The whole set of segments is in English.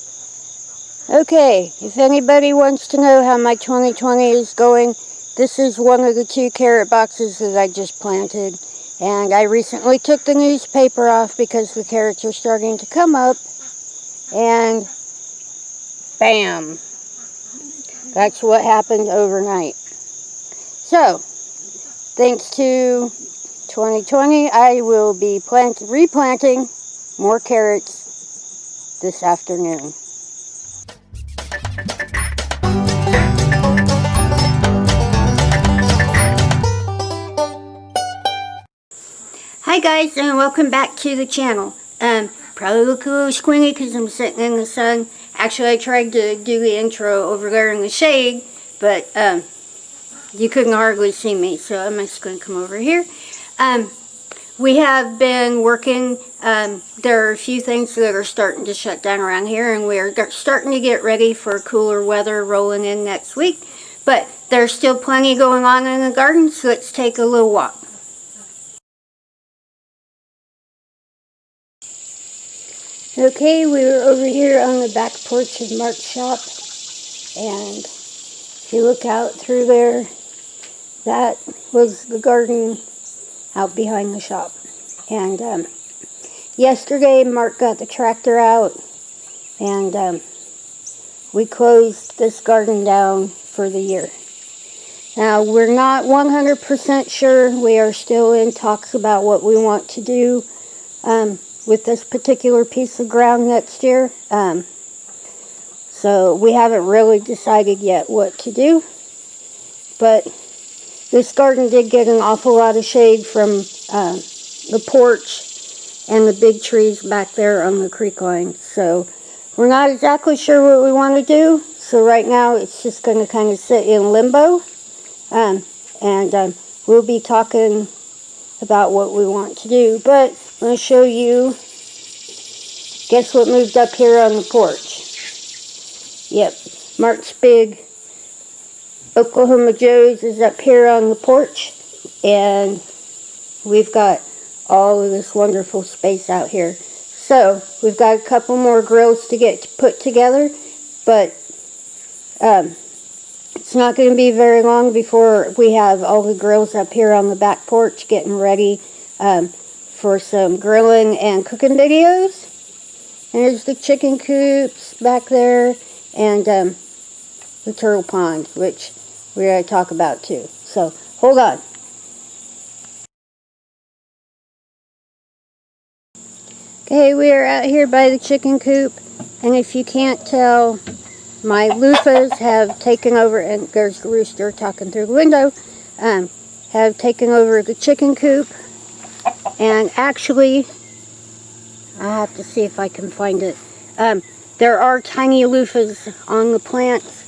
Okay, if anybody wants to know how my 2020 is going, this is one of the 2 carrot boxes that I just planted. And I recently took the newspaper off because the carrots are starting to come up. And bam! That's what happened overnight. So, thanks to 2020, I will be replanting more carrots this afternoon. Hi guys, and welcome back to the channel. Probably look a little squinty because I'm sitting in the sun. Actually, I tried to do the intro over there in the shade, but you couldn't hardly see me, so I'm just going to come over here. We have been working. There are a few things that are starting to shut down around here, and we're starting to get ready for cooler weather rolling in next week. But there's still plenty going on in the garden, so let's take a little walk. Okay, we were over here on the back porch of Mark's shop, and if you look out through there, that was the garden out behind the shop. And yesterday, Mark got the tractor out, and we closed this garden down for the year. Now, we're not 100% sure. We are still in talks about what we want to do with this particular piece of ground next year. So we haven't really decided yet what to do. But this garden did get an awful lot of shade from the porch and the big trees back there on the creek line. So we're not exactly sure what we want to do. So right now it's just going to kind of sit in limbo. And we'll be talking about what we want to do. But I'm going to show you, guess what moved up here on the porch? Yep, Mark's big Oklahoma Joe's is up here on the porch, and we've got all of this wonderful space out here. So we've got a couple more grills to get put together, but it's not going to be very long before we have all the grills up here on the back porch getting ready for some grilling and cooking videos. And there's the chicken coops back there, and the turtle pond, which we're going to talk about too. So hold on. Okay, we are out here by the chicken coop, and if you can't tell, my loofahs have taken over, and there's the rooster talking through the window, have taken over the chicken coop. And actually, I have to see if I can find it. There are tiny loofahs on the plants.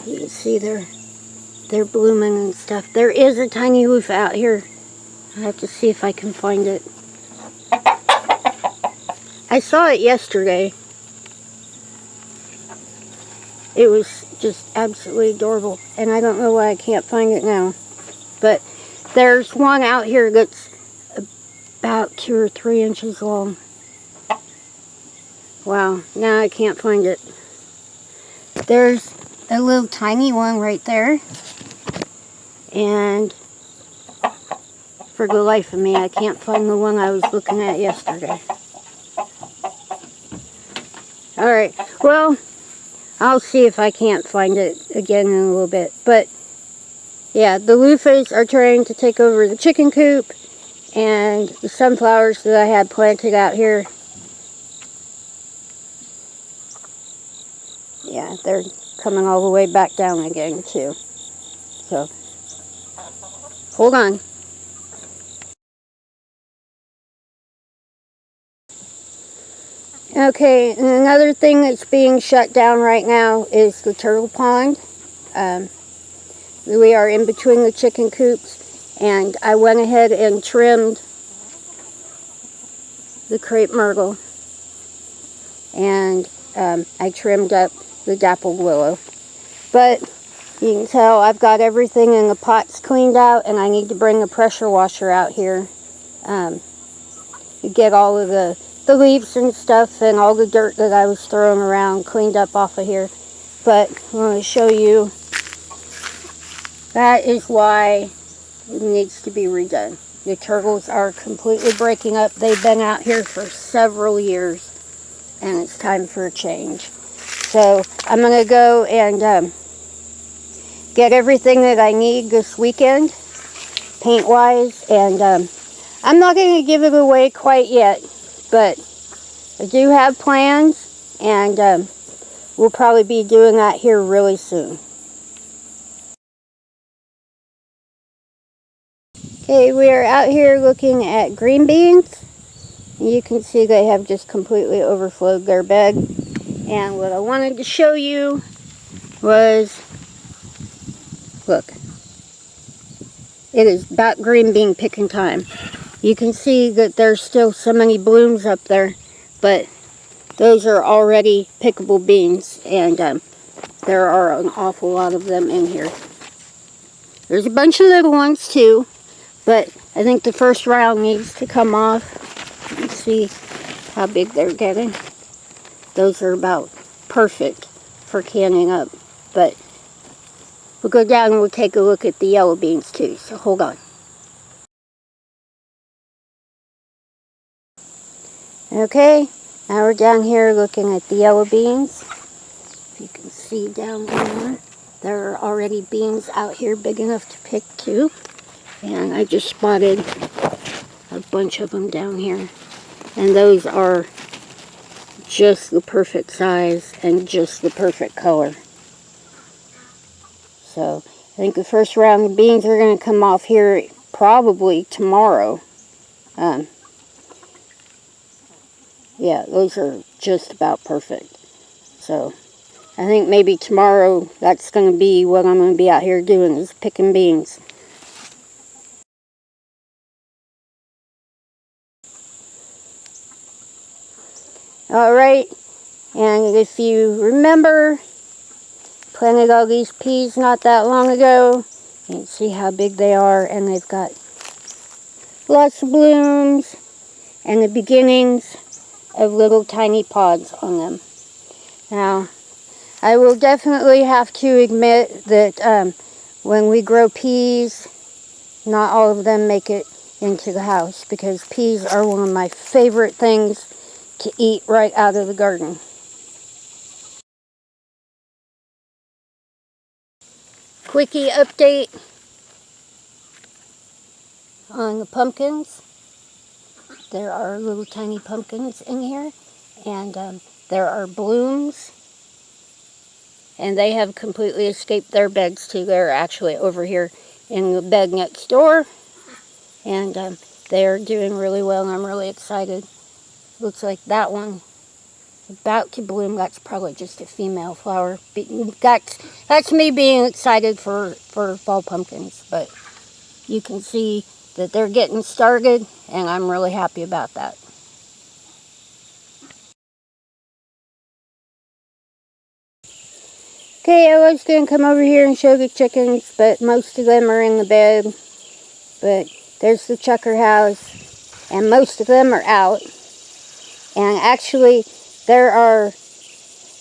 You can see they're blooming and stuff. There is a tiny loofah out here. I have to see if I can find it. I saw it yesterday. It was just absolutely adorable, and I don't know why I can't find it now. But there's one out here that's about 2 or 3 inches long. Wow, now I can't find it. There's a little tiny one right there, and for the life of me, I can't find the one I was looking at yesterday. Alright, well, I'll see if I can't find it again in a little bit. But yeah, the loofahs are trying to take over the chicken coop, and the sunflowers that I had planted out here, yeah, they're coming all the way back down again too. So, hold on. Okay, and another thing that's being shut down right now is the turtle pond. We are in between the chicken coops, and I went ahead and trimmed the crepe myrtle, and I trimmed up the dappled willow. But you can tell I've got everything in the pots cleaned out, and I need to bring a pressure washer out here to get all of the the leaves and stuff and all the dirt that I was throwing around cleaned up off of here. But I want to show you, that is why it needs to be redone. The turtles are completely breaking up. They've been out here for several years, and it's time for a change. So I'm going to go and get everything that I need this weekend, paint-wise, and I'm not going to give it away quite yet, but I do have plans, and we'll probably be doing that here really soon. Okay, we are out here looking at green beans. You can see they have just completely overflowed their bed. And what I wanted to show you was, look, it is about green bean picking time. You can see that there's still so many blooms up there, but those are already pickable beans, and there are an awful lot of them in here. There's a bunch of little ones too, but I think the first round needs to come off. You can see how big they're getting. Those are about perfect for canning up, but we'll go down and we'll take a look at the yellow beans too, so hold on. Okay, now we're down here looking at the yellow beans. If you can see down there are already beans out here big enough to pick too. And I just spotted a bunch of them down here. And those are just the perfect size and just the perfect color. So I think the first round of beans are going to come off here probably tomorrow. Yeah, those are just about perfect. So I think maybe tomorrow that's going to be what I'm going to be out here doing, is picking beans. Alright, and if you remember, planted all these peas not that long ago. You can see how big they are, and they've got lots of blooms and the beginnings of little tiny pods on them. Now, I will definitely have to admit that when we grow peas, not all of them make it into the house, because peas are one of my favorite things to eat right out of the garden. Quickie update on the pumpkins. There are little tiny pumpkins in here, and there are blooms, and they have completely escaped their beds too. They're actually over here in the bed next door, and they're doing really well, and I'm really excited. Looks like that one about to bloom. That's probably just a female flower. That's me being excited for fall pumpkins, but you can see that they're getting started, and I'm really happy about that. Okay, I was going to come over here and show the chickens, but most of them are in the bed. But there's the chucker house, and most of them are out. And actually, there are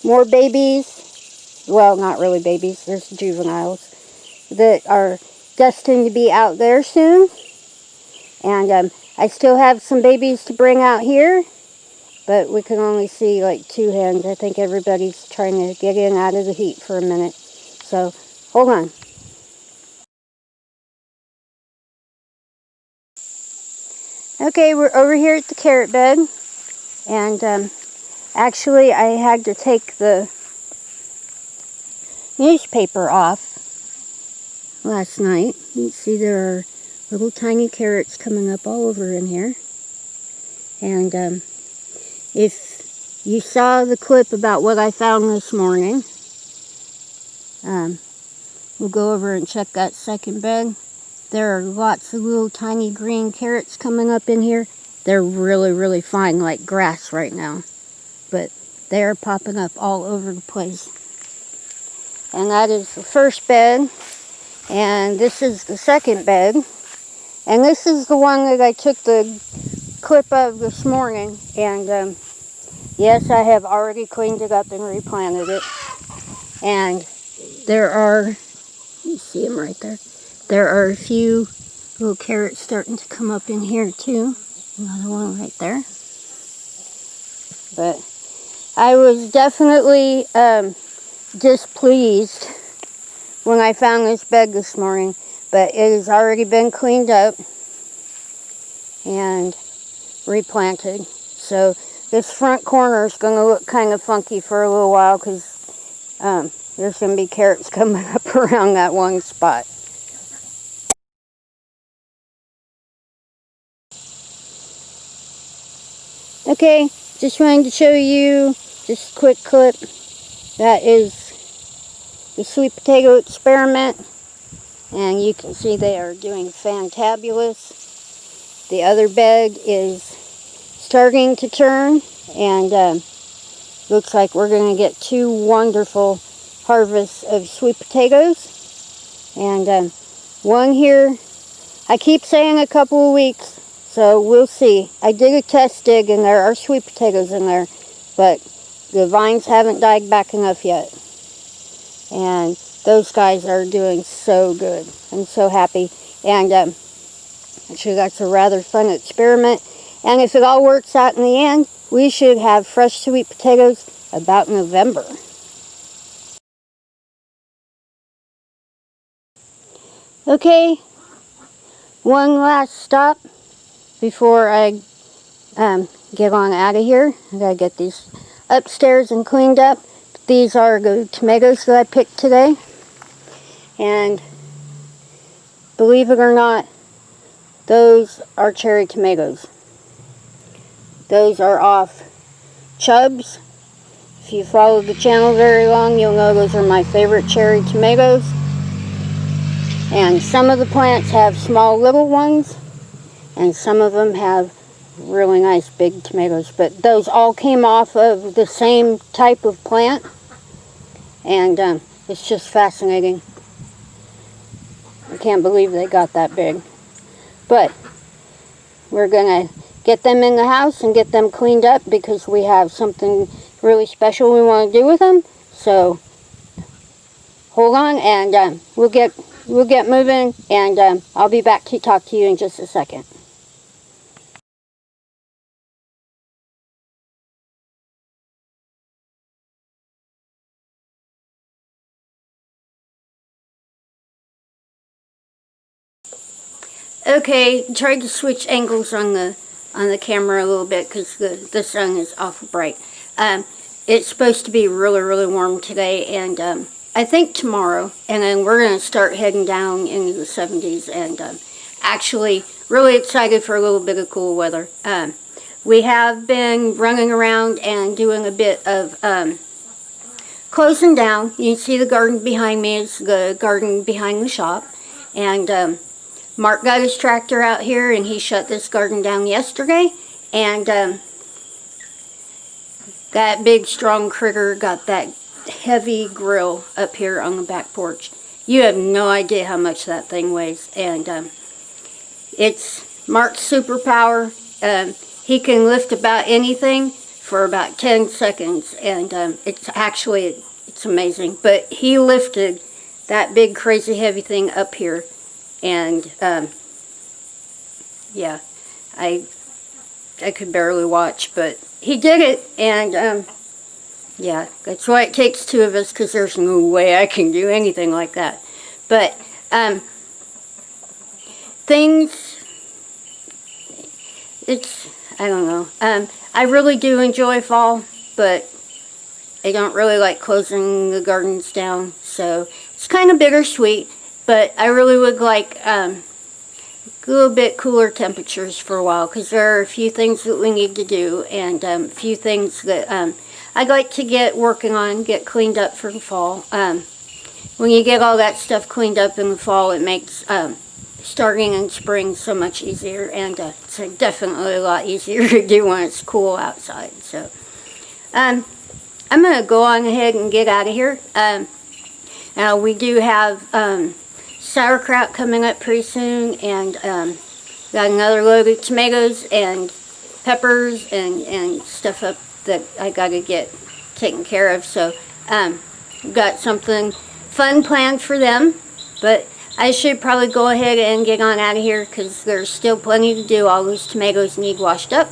more babies, well, not really babies, there's juveniles, that are destined to be out there soon. And I still have some babies to bring out here, but we can only see like 2 hens. I think everybody's trying to get in out of the heat for a minute. So, hold on. Okay, we're over here at the carrot bed, and actually I had to take the newspaper off last night. You can see there are little tiny carrots coming up all over in here. And if you saw the clip about what I found this morning, we'll go over and check that second bed. There are lots of little tiny green carrots coming up in here. They're really, really fine, like grass right now. But they are popping up all over the place. And that is the first bed. And this is the second bed. And this is the one that I took the clip of this morning, and yes, I have already cleaned it up and replanted it. And there are, you see them right there. There are a few little carrots starting to come up in here too. Another one right there. But I was definitely displeased when I found this bed this morning, but it has already been cleaned up and replanted. So this front corner is going to look kind of funky for a little while because there's going to be carrots coming up around that one spot. Okay, just wanted to show you just a quick clip. That is the sweet potato experiment, and you can see they are doing fantabulous. The other bed is starting to turn, and looks like we're going to get 2 wonderful harvests of sweet potatoes. And one here, I keep saying a couple of weeks, so we'll see. I did a test dig and there are sweet potatoes in there, but the vines haven't died back enough yet. And those guys are doing so good. I'm so happy. And actually that's a rather fun experiment. And if it all works out in the end, we should have fresh sweet potatoes about November. Okay, one last stop before I get on out of here. I gotta get these upstairs and cleaned up. These are the tomatoes that I picked today. And believe it or not, those are cherry tomatoes. Those are off Chubb's. If you follow the channel very long, you'll know those are my favorite cherry tomatoes. And some of the plants have small little ones, and some of them have really nice big tomatoes. But those all came off of the same type of plant, and it's just fascinating. I can't believe they got that big. But we're going to get them in the house and get them cleaned up because we have something really special we want to do with them. So hold on, and we'll get moving, and I'll be back to talk to you in just a second. Okay, tried to switch angles on the camera a little bit because the sun is awful bright. It's supposed to be really, really warm today, and I think tomorrow, and then we're going to start heading down into the 70s, and actually really excited for a little bit of cool weather. We have been running around and doing a bit of closing down. You can see the garden behind me is the garden behind the shop, and Mark got his tractor out here and he shut this garden down yesterday, and that big strong critter got that heavy grill up here on the back porch. You have no idea how much that thing weighs, and it's Mark's superpower. He can lift about anything for about 10 seconds, and it's amazing. But he lifted that big crazy heavy thing up here. And yeah, I could barely watch, but he did it, and yeah, that's why it takes 2 of us, because there's no way I can do anything like that. But I don't know. I really do enjoy fall, but I don't really like closing the gardens down, so it's kind of bittersweet. But I really would like a little bit cooler temperatures for a while, because there are a few things that we need to do, and a few things that I'd like to get working on, get cleaned up for the fall. When you get all that stuff cleaned up in the fall, it makes starting in spring so much easier, and it's definitely a lot easier to do when it's cool outside. So I'm going to go on ahead and get out of here. Now we do have sauerkraut coming up pretty soon, and got another load of tomatoes, and peppers and stuff up that I gotta get taken care of. So got something fun planned for them, but I should probably go ahead and get on out of here because there's still plenty to do. All those tomatoes need washed up.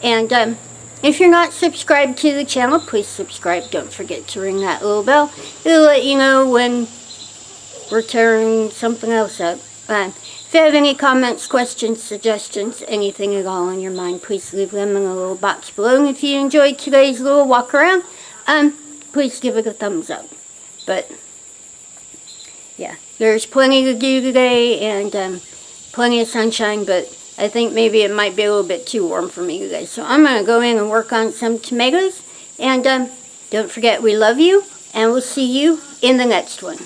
And if you're not subscribed to the channel, please subscribe. Don't forget to ring that little bell. It'll let you know when we're tearing something else up. If you have any comments, questions, suggestions, anything at all on your mind, please leave them in the little box below. And if you enjoyed today's little walk around, please give it a thumbs up. But yeah, there's plenty to do today and plenty of sunshine, but I think maybe it might be a little bit too warm for me today. So I'm going to go in and work on some tomatoes. And don't forget, we love you, and we'll see you in the next one.